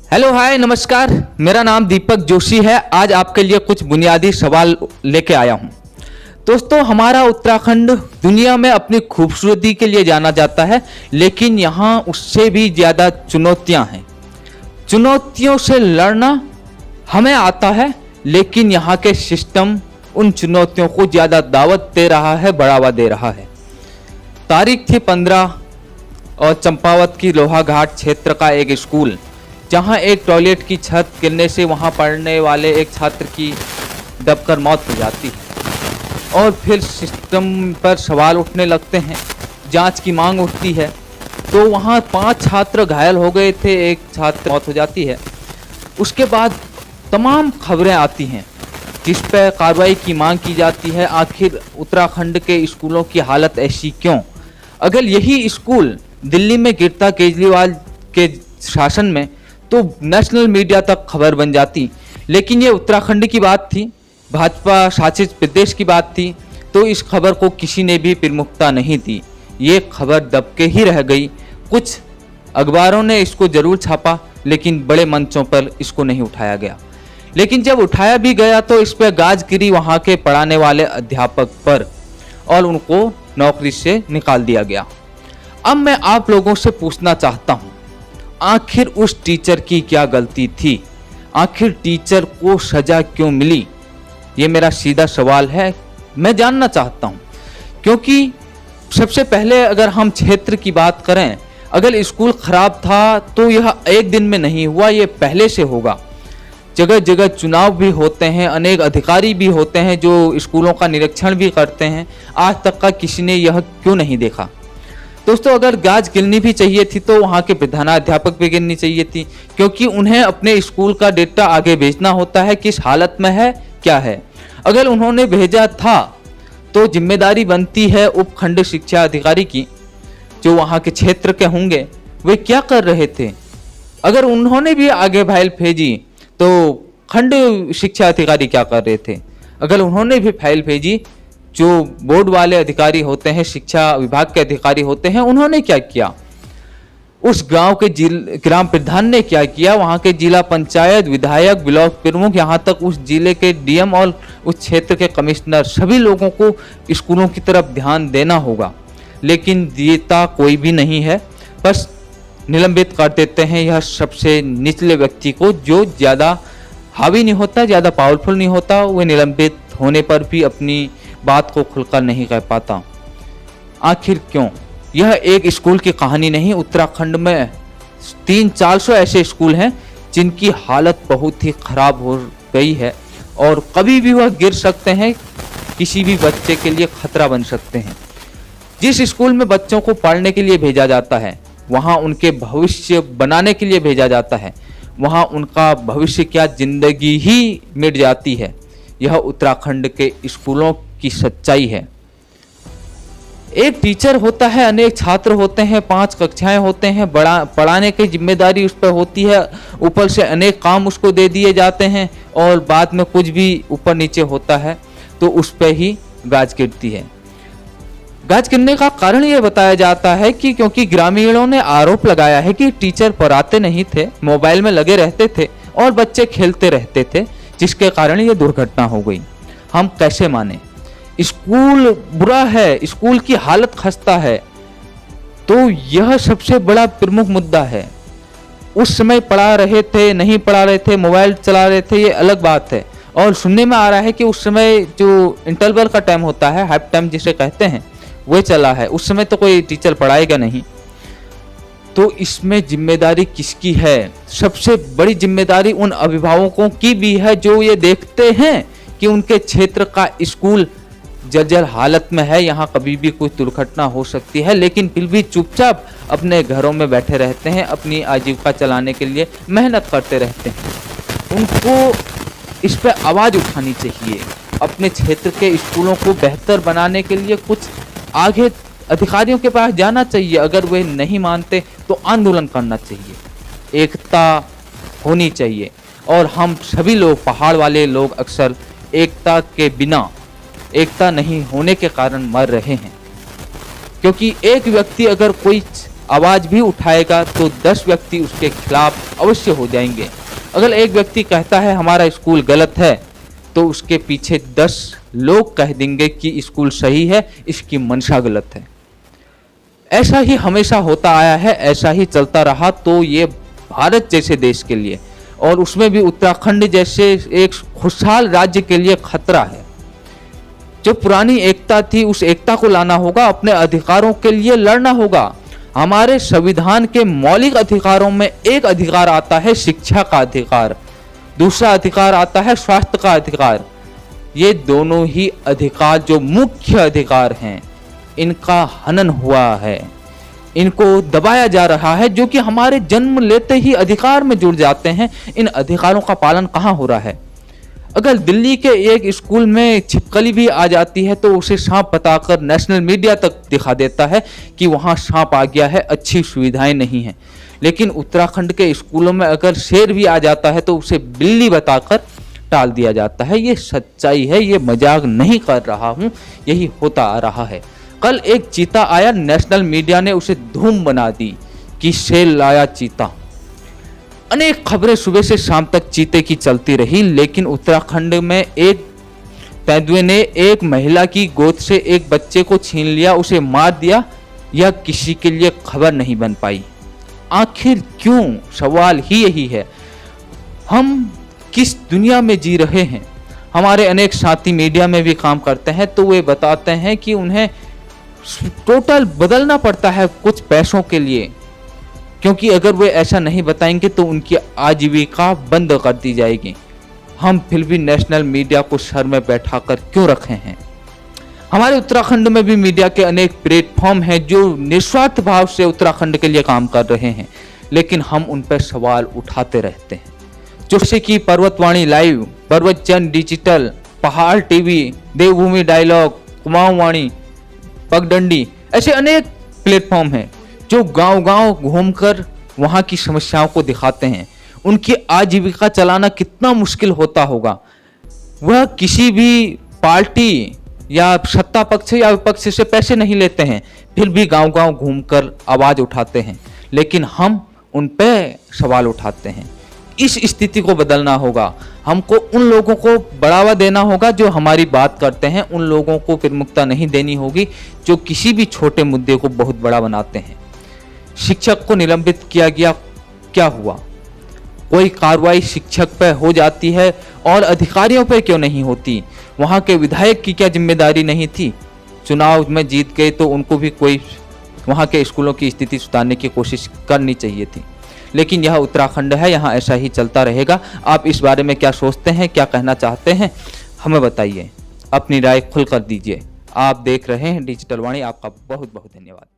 Hello hi नमस्कार। मेरा नाम दीपक जोशी है। आज आपके लिए कुछ बुनियादी सवाल लेके आया हूं। दोस्तों, हमारा उत्तराखंड दुनिया में अपनी खूबसूरती के लिए जाना जाता है, लेकिन यहाँ उससे भी ज़्यादा चुनौतियाँ हैं। चुनौतियों से लड़ना हमें आता है, लेकिन यहाँ के सिस्टम उन चुनौतियों को ज़्यादा दावत दे रहा है, बढ़ावा दे रहा है। तारीख थी 15 और चंपावत की लोहाघाट क्षेत्र का एक स्कूल, जहां एक टॉयलेट की छत गिरने से वहां पढ़ने वाले एक छात्र की दबकर मौत हो जाती है और फिर सिस्टम पर सवाल उठने लगते हैं, जांच की मांग उठती है। तो वहां 5 छात्र घायल हो गए थे, एक छात्र मौत हो जाती है। उसके बाद तमाम खबरें आती हैं जिस पर कार्रवाई की मांग की जाती है। आखिर उत्तराखंड के स्कूलों की हालत ऐसी क्यों? अगर यही स्कूल दिल्ली में गिरता केजरीवाल के शासन में, तो नेशनल मीडिया तक खबर बन जाती। लेकिन ये उत्तराखंड की बात थी, भाजपा शासित प्रदेश की बात थी, तो इस खबर को किसी ने भी प्रमुखता नहीं दी। ये खबर दबके ही रह गई। कुछ अखबारों ने इसको जरूर छापा, लेकिन बड़े मंचों पर इसको नहीं उठाया गया। लेकिन जब उठाया भी गया तो इस पर गाज गिरी वहाँ के पढ़ाने वाले अध्यापक पर और उनको नौकरी से निकाल दिया गया। अब मैं आप लोगों से पूछना चाहता हूँ, आखिर उस टीचर की क्या गलती थी? आखिर टीचर को सजा क्यों मिली? ये मेरा सीधा सवाल है, मैं जानना चाहता हूँ। क्योंकि सबसे पहले अगर हम क्षेत्र की बात करें, अगर स्कूल खराब था तो यह एक दिन में नहीं हुआ, ये पहले से होगा। जगह जगह चुनाव भी होते हैं, अनेक अधिकारी भी होते हैं जो स्कूलों का निरीक्षण भी करते हैं। आज तक का किसी ने यह क्यों नहीं देखा? दोस्तों, अगर गाज गिरनी भी चाहिए थी तो वहाँ के प्रधानाध्यापक भी गिरनी चाहिए थी, क्योंकि उन्हें अपने स्कूल का डेटा आगे भेजना होता है, किस हालत में है, क्या है। अगर उन्होंने भेजा था तो जिम्मेदारी बनती है उपखंड शिक्षा अधिकारी की, जो वहाँ के क्षेत्र के होंगे, वे क्या कर रहे थे। अगर उन्होंने भी आगे फाइल भेजी तो खंड शिक्षा अधिकारी क्या कर रहे थे। अगर उन्होंने भी फाइल भेजी, जो बोर्ड वाले अधिकारी होते हैं, शिक्षा विभाग के अधिकारी होते हैं, उन्होंने क्या किया। उस गांव के ग्राम प्रधान ने क्या किया, वहां के जिला पंचायत, विधायक, ब्लॉक प्रमुख, यहाँ तक उस जिले के डीएम और उस क्षेत्र के कमिश्नर, सभी लोगों को स्कूलों की तरफ ध्यान देना होगा। लेकिन देता कोई भी नहीं है, बस निलंबित कर देते हैं यह सबसे निचले व्यक्ति को, जो ज़्यादा हावी नहीं होता, ज़्यादा पावरफुल नहीं होता। वह निलंबित होने पर भी अपनी बात को खुलकर नहीं कह पाता। आखिर क्यों? यह एक स्कूल की कहानी नहीं। उत्तराखंड में 300-400 ऐसे स्कूल हैं जिनकी हालत बहुत ही खराब हो गई है और कभी भी वह गिर सकते हैं, किसी भी बच्चे के लिए खतरा बन सकते हैं। जिस स्कूल में बच्चों को पढ़ने के लिए भेजा जाता है, वहाँ उनके भविष्य बनाने के लिए भेजा जाता है, वहाँ उनका भविष्य क्या, जिंदगी ही मिट जाती है। यह उत्तराखंड के स्कूलों की सच्चाई है। एक टीचर होता है, अनेक छात्र होते हैं, 5 कक्षाएं होते हैं, पढ़ाने की जिम्मेदारी उस पर होती है। ऊपर से अनेक काम उसको दे दिए जाते हैं और बाद में कुछ भी ऊपर नीचे होता है तो उस पर ही गाज गिरती है। गाज गिरने का कारण यह बताया जाता है कि क्योंकि ग्रामीणों ने आरोप लगाया है कि टीचर पढ़ाते नहीं थे, मोबाइल में लगे रहते थे और बच्चे खेलते रहते थे, जिसके कारण ये दुर्घटना हो गई। हम कैसे माने? स्कूल बुरा है, स्कूल की हालत खस्ता है, तो यह सबसे बड़ा प्रमुख मुद्दा है। उस समय पढ़ा रहे थे, नहीं पढ़ा रहे थे, मोबाइल चला रहे थे, ये अलग बात है। और सुनने में आ रहा है कि उस समय जो इंटरवल का टाइम होता है, हाफ टाइम जिसे कहते हैं, वो चला है। उस समय तो कोई टीचर पढ़ाएगा नहीं। तो इसमें जिम्मेदारी किसकी है? सबसे बड़ी जिम्मेदारी उन अभिभावकों की भी है जो ये देखते हैं कि उनके क्षेत्र का स्कूल जर्जर हालत में है, यहाँ कभी भी कोई दुर्घटना हो सकती है, लेकिन फिर भी चुपचाप अपने घरों में बैठे रहते हैं, अपनी आजीविका चलाने के लिए मेहनत करते रहते हैं। उनको इस पर आवाज़ उठानी चाहिए। अपने क्षेत्र के स्कूलों को बेहतर बनाने के लिए कुछ आगे अधिकारियों के पास जाना चाहिए। अगर वे नहीं मानते तो आंदोलन करना चाहिए। एकता होनी चाहिए और हम सभी लोग, पहाड़ वाले लोग, अक्सर एकता के बिना, एकता नहीं होने के कारण मर रहे हैं। क्योंकि एक व्यक्ति अगर कोई आवाज़ भी उठाएगा तो 10 व्यक्ति उसके खिलाफ अवश्य हो जाएंगे। अगर एक व्यक्ति कहता है हमारा स्कूल गलत है तो उसके पीछे 10 लोग कह देंगे कि स्कूल सही है, इसकी मंशा गलत है। ऐसा ही हमेशा होता आया है, ऐसा ही चलता रहा तो ये भारत जैसे देश के लिए और उसमें भी उत्तराखंड जैसे एक खुशहाल राज्य के लिए खतरा है। जो पुरानी एकता थी उस एकता को लाना होगा, अपने अधिकारों के लिए लड़ना होगा। हमारे संविधान के मौलिक अधिकारों में एक अधिकार आता है शिक्षा का अधिकार, दूसरा अधिकार आता है स्वास्थ्य का अधिकार। ये दोनों ही अधिकार जो मुख्य अधिकार हैं, इनका हनन हुआ है, इनको दबाया जा रहा है, जो कि हमारे जन्म लेते ही अधिकार में जुड़ जाते हैं। इन अधिकारों का पालन कहाँ हो रहा है? अगर दिल्ली के एक स्कूल में छिपकली भी आ जाती है तो उसे सांप बताकर नेशनल मीडिया तक दिखा देता है कि वहाँ सांप आ गया है, अच्छी सुविधाएं नहीं हैं। लेकिन उत्तराखंड के स्कूलों में अगर शेर भी आ जाता है तो उसे बिल्ली बताकर टाल दिया जाता है। ये सच्चाई है, ये मजाक नहीं कर रहा हूँ, यही होता आ रहा है। कल एक चीता आया, नेशनल मीडिया ने उसे धूम बना दी कि शेर लाया चीता। अनेक खबरें सुबह से शाम तक चीते की चलती रही, लेकिन उत्तराखंड में एक तेंदुए ने एक महिला की गोद से एक बच्चे को छीन लिया, उसे मार दिया। यह किसी के लिए खबर नहीं बन पाई। आखिर क्यों? सवाल ही यही है, हम किस दुनिया में जी रहे हैं? हमारे अनेक साथी मीडिया में भी काम करते हैं तो वे बताते हैं कि उन्हें टोटल बदलना पड़ता है कुछ पैसों के लिए, क्योंकि अगर वे ऐसा नहीं बताएंगे तो उनकी आजीविका बंद कर दी जाएगी। हम फिर भी नेशनल मीडिया को सर में बैठाकर क्यों रखे हैं? हमारे उत्तराखंड में भी मीडिया के अनेक प्लेटफॉर्म हैं जो निस्वार्थ भाव से उत्तराखंड के लिए काम कर रहे हैं, लेकिन हम उन पर सवाल उठाते रहते हैं। जैसे कि पर्वतवाणी लाइव, पर्वतचंद डिजिटल, पहाड़ टीवी, देवभूमि डायलॉग, कुमाऊं वाणी, पगडंडी, ऐसे अनेक प्लेटफॉर्म हैं जो गांव-गांव घूमकर वहां की समस्याओं को दिखाते हैं। उनकी आजीविका चलाना कितना मुश्किल होता होगा। वह किसी भी पार्टी या सत्ता पक्ष या विपक्ष से पैसे नहीं लेते हैं, फिर भी गांव-गांव घूमकर आवाज उठाते हैं, लेकिन हम उन पे सवाल उठाते हैं। इस स्थिति को बदलना होगा। हमको उन लोगों को बढ़ावा देना होगा जो हमारी बात करते हैं, उन लोगों को प्रमुखता नहीं देनी होगी जो किसी भी छोटे मुद्दे को बहुत बड़ा बनाते हैं। शिक्षक को निलंबित किया गया, क्या हुआ? कोई कार्रवाई शिक्षक पर हो जाती है और अधिकारियों पर क्यों नहीं होती? वहाँ के विधायक की क्या जिम्मेदारी नहीं थी? चुनाव में जीत गए तो उनको भी कोई वहाँ के स्कूलों की स्थिति सुधारने की कोशिश करनी चाहिए थी। लेकिन यह उत्तराखंड है, यहाँ ऐसा ही चलता रहेगा। आप इस बारे में क्या सोचते हैं, क्या कहना चाहते हैं, हमें बताइए। अपनी राय खुलकर दीजिए। आप देख रहे हैं डिजिटल वाणी। आपका बहुत बहुत धन्यवाद।